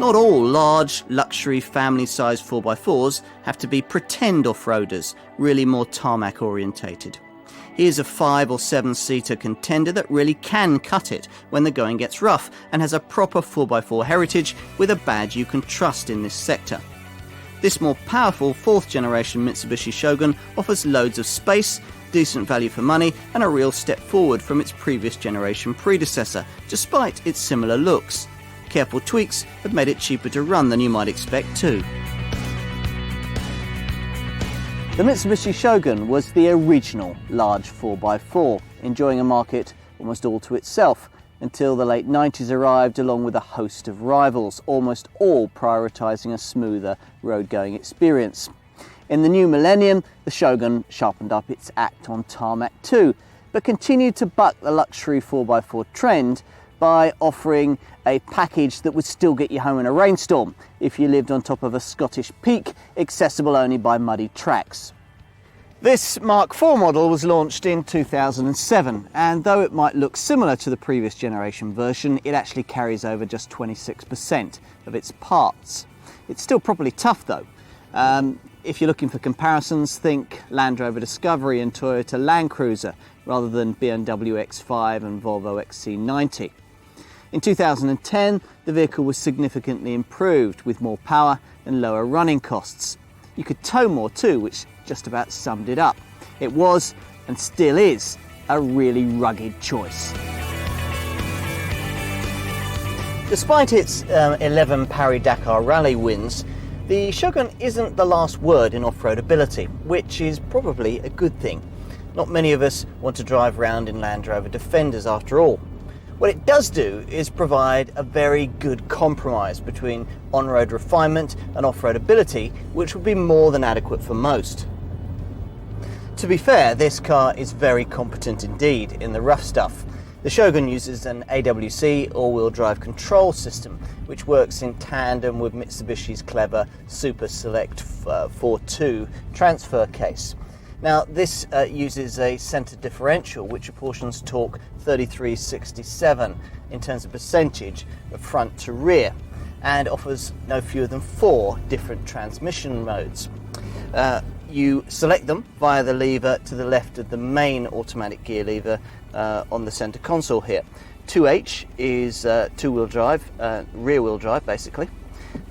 Not all large, luxury, family-sized 4x4s have to be pretend off-roaders, really more tarmac orientated. Here's a 5 or 7-seater contender that really can cut it when the going gets rough and has a proper 4x4 heritage with a badge you can trust in this sector. This more powerful 4th generation Mitsubishi Shogun offers loads of space, decent value for money and a real step forward from its previous generation predecessor, despite its similar looks. Careful tweaks have made it cheaper to run than you might expect too. The Mitsubishi Shogun was the original large 4x4, enjoying a market almost all to itself until the late 90s arrived along with a host of rivals, almost all prioritising a smoother road-going experience. In the new millennium, the Shogun sharpened up its act on tarmac too, but continued to buck the luxury 4x4 trend by offering a package that would still get you home in a rainstorm if you lived on top of a Scottish peak, accessible only by muddy tracks. This Mark IV model was launched in 2007, and though it might look similar to the previous generation version, it actually carries over just 26% of its parts. It's still properly tough though. If you're looking for comparisons, think Land Rover Discovery and Toyota Land Cruiser rather than BMW X5 and Volvo XC90. In 2010, the vehicle was significantly improved with more power and lower running costs. You could tow more too, which just about summed it up. It was, and still is, a really rugged choice. Despite its 11 Paris-Dakar Rally wins, the Shogun isn't the last word in off-road ability, which is probably a good thing. Not many of us want to drive around in Land Rover Defenders after all. What it does do is provide a very good compromise between on-road refinement and off-road ability, which would be more than adequate for most. To be fair, this car is very competent indeed in the rough stuff. The Shogun uses an AWC all-wheel drive control system, which works in tandem with Mitsubishi's clever Super Select 4.2 transfer case. Now this uses a centre differential which apportions torque 33/67 in terms of percentage of front to rear and offers no fewer than 4 different transmission modes. You select them via the lever to the left of the main automatic gear lever on the centre console here. 2H is two-wheel drive, rear-wheel drive basically.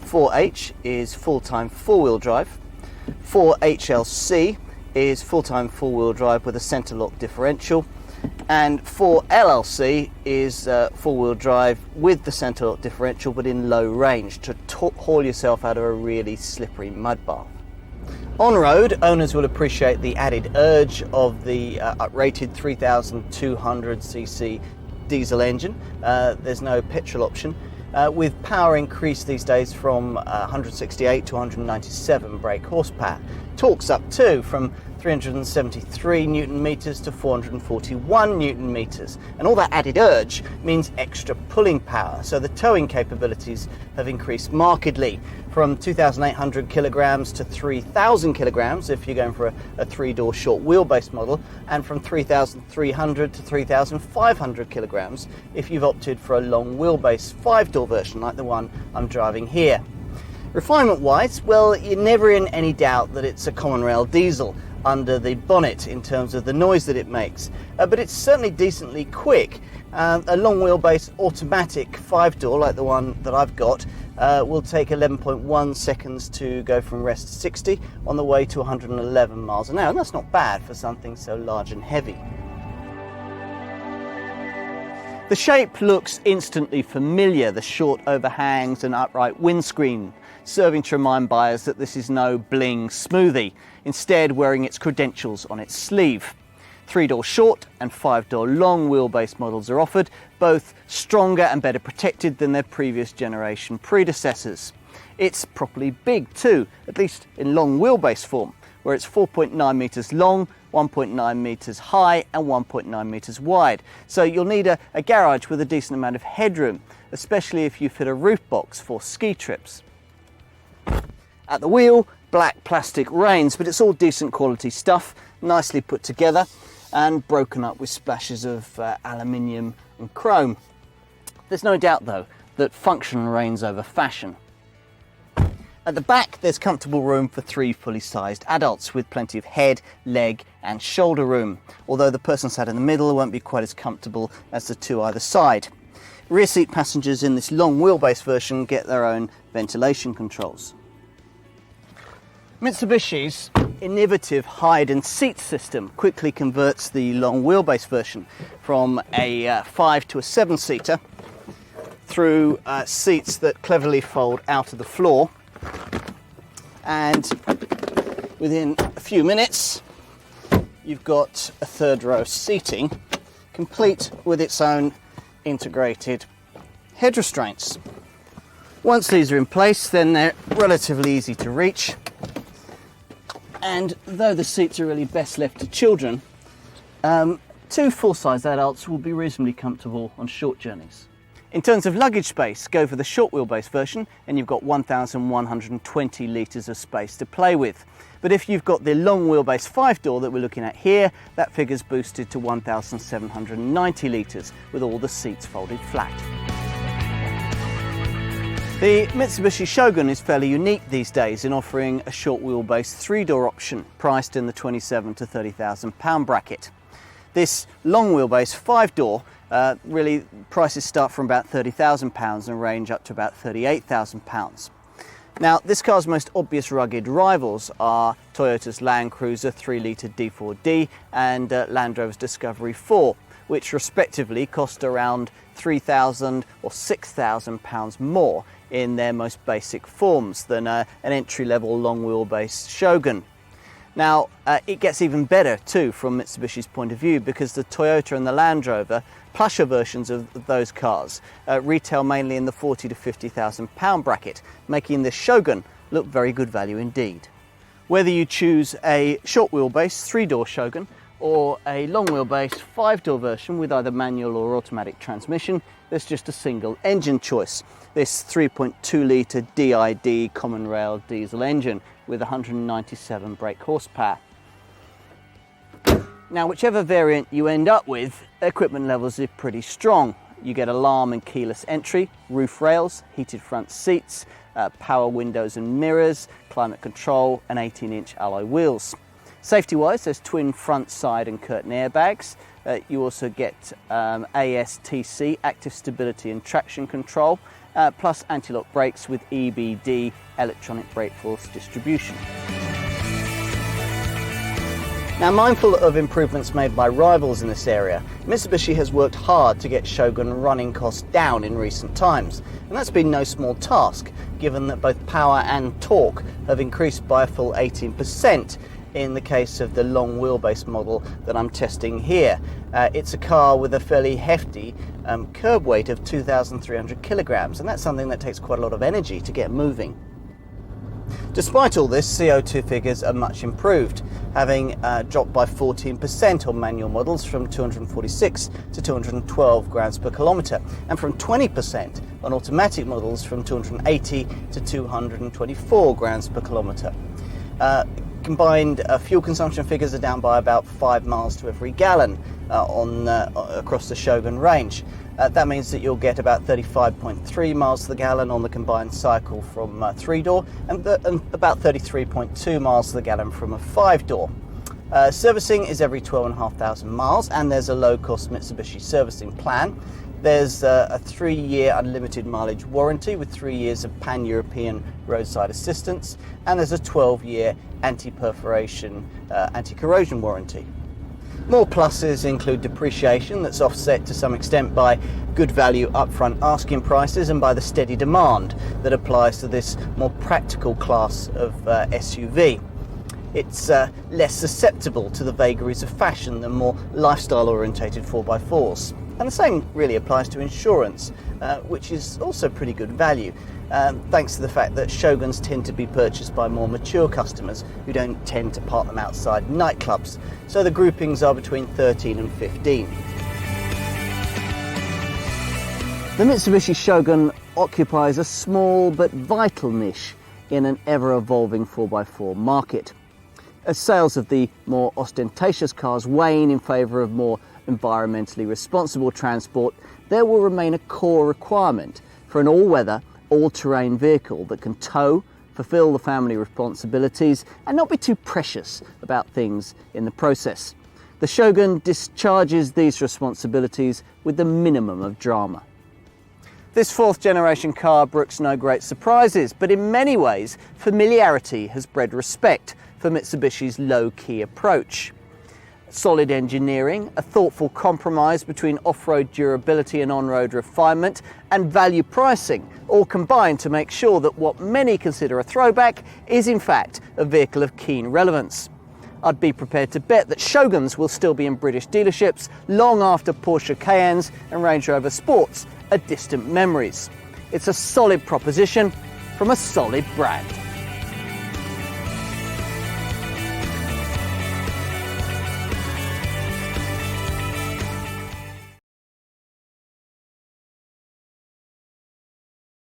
4H is full-time four-wheel drive. 4HLC is full-time four-wheel drive with a centre lock differential, and 4LLC is four-wheel drive with the centre lock differential but in low range to haul yourself out of a really slippery mud bath. On road, owners will appreciate the added urge of the uprated 3200cc diesel engine. There's no petrol option, with power increased these days from 168 to 197 brake horsepower. Torque's up too, from 373 newton meters to 441 newton meters, and all that added urge means extra pulling power, so the towing capabilities have increased markedly from 2,800 kilograms to 3,000 kilograms if you're going for a 3-door short wheelbase model, and from 3,300 to 3,500 kilograms if you've opted for a long wheelbase 5-door version like the one I'm driving here. Refinement wise, well, you're never in any doubt that it's a common rail diesel under the bonnet in terms of the noise that it makes, but it's certainly decently quick. A long wheelbase automatic 5-door like the one that I've got will take 11.1 seconds to go from rest to 60 on the way to 111 miles an hour, and that's not bad for something so large and heavy. The shape looks instantly familiar, the short overhangs and upright windscreen, serving to remind buyers that this is no bling smoothie, instead wearing its credentials on its sleeve. 3-door short and 5-door long wheelbase models are offered, both stronger and better protected than their previous generation predecessors. It's properly big too, at least in long wheelbase form, where it's 4.9 metres long, 1.9 metres high and 1.9 metres wide. So you'll need a garage with a decent amount of headroom, especially if you fit a roof box for ski trips. At the wheel, black plastic reins, but it's all decent quality stuff, nicely put together and broken up with splashes of aluminium and chrome. There's no doubt though that function reigns over fashion. At the back, there's comfortable room for 3 fully sized adults with plenty of head, leg and shoulder room, although the person sat in the middle won't be quite as comfortable as the 2 either side. Rear seat passengers in this long wheelbase version get their own ventilation controls. Mitsubishi's innovative hide and seat system quickly converts the long wheelbase version from a 5 to a 7-seater through seats that cleverly fold out of the floor, and within a few minutes you've got a 3rd row seating complete with its own integrated head restraints. Once these are in place, then they're relatively easy to reach, and though the seats are really best left to children, 2 full-size adults will be reasonably comfortable on short journeys. In terms of luggage space, go for the short wheelbase version and you've got 1,120 litres of space to play with. But if you've got the long wheelbase 5-door that we're looking at here, that figure's boosted to 1,790 litres with all the seats folded flat. The Mitsubishi Shogun is fairly unique these days in offering a short wheelbase 3-door option priced in the £27,000 to £30,000 bracket. This long wheelbase 5-door really prices start from about £30,000 and range up to about £38,000. Now, this car's most obvious rugged rivals are Toyota's Land Cruiser 3-litre D4D and Land Rover's Discovery 4, which respectively cost around £3,000 or £6,000 more in their most basic forms than an entry-level long wheelbase Shogun. Now, it gets even better too from Mitsubishi's point of view, because the Toyota and the Land Rover plusher versions of those cars retail mainly in the £40,000 to £50,000 bracket, making this Shogun look very good value indeed. Whether you choose a short wheelbase 3-door Shogun or a long wheelbase 5-door version with either manual or automatic transmission, there's just a single engine choice. This 3.2 litre DID common rail diesel engine with 197 brake horsepower. Now, whichever variant you end up with, equipment levels are pretty strong. You get alarm and keyless entry, roof rails, heated front seats, power windows and mirrors, climate control and 18-inch alloy wheels. Safety-wise, there's twin front, side and curtain airbags. You also get ASTC, active stability and traction control, plus anti-lock brakes with EBD, electronic brake force distribution. Now, mindful of improvements made by rivals in this area, Mitsubishi has worked hard to get Shogun running costs down in recent times, and that's been no small task, given that both power and torque have increased by a full 18% in the case of the long wheelbase model that I'm testing here. It's a car with a fairly hefty curb weight of 2,300 kilograms, and that's something that takes quite a lot of energy to get moving. Despite all this, CO2 figures are much improved, having dropped by 14% on manual models from 246 to 212 grams per kilometre, and from 20% on automatic models from 280 to 224 grams per kilometre. Combined fuel consumption figures are down by about 5 miles to every gallon across the Shogun range. That means that you'll get about 35.3 miles to the gallon on the combined cycle from a 3-door and about 33.2 miles to the gallon from a 5-door. Servicing is every 12,500 miles, and there's a low-cost Mitsubishi servicing plan. There's a 3-year unlimited mileage warranty with 3 years of pan-European roadside assistance, and there's a 12-year anti-perforation, anti-corrosion warranty. More pluses include depreciation that's offset to some extent by good value upfront asking prices and by the steady demand that applies to this more practical class of SUV. It's less susceptible to the vagaries of fashion than more lifestyle-orientated 4x4s. And the same really applies to insurance, which is also pretty good value, thanks to the fact that Shoguns tend to be purchased by more mature customers who don't tend to park them outside nightclubs. So the groupings are between 13 and 15. The Mitsubishi Shogun occupies a small but vital niche in an ever-evolving 4x4 market. As sales of the more ostentatious cars wane in favour of more environmentally responsible transport, there will remain a core requirement for an all-weather, all-terrain vehicle that can tow, fulfill the family responsibilities and not be too precious about things in the process. The Shogun discharges these responsibilities with the minimum of drama. This fourth generation car brooks no great surprises, but in many ways familiarity has bred respect for Mitsubishi's low-key approach. Solid engineering, a thoughtful compromise between off-road durability and on-road refinement, and value pricing all combine to make sure that what many consider a throwback is in fact a vehicle of keen relevance. I'd be prepared to bet that Shoguns will still be in British dealerships long after Porsche Cayennes and Range Rover Sports are distant memories. It's a solid proposition from a solid brand.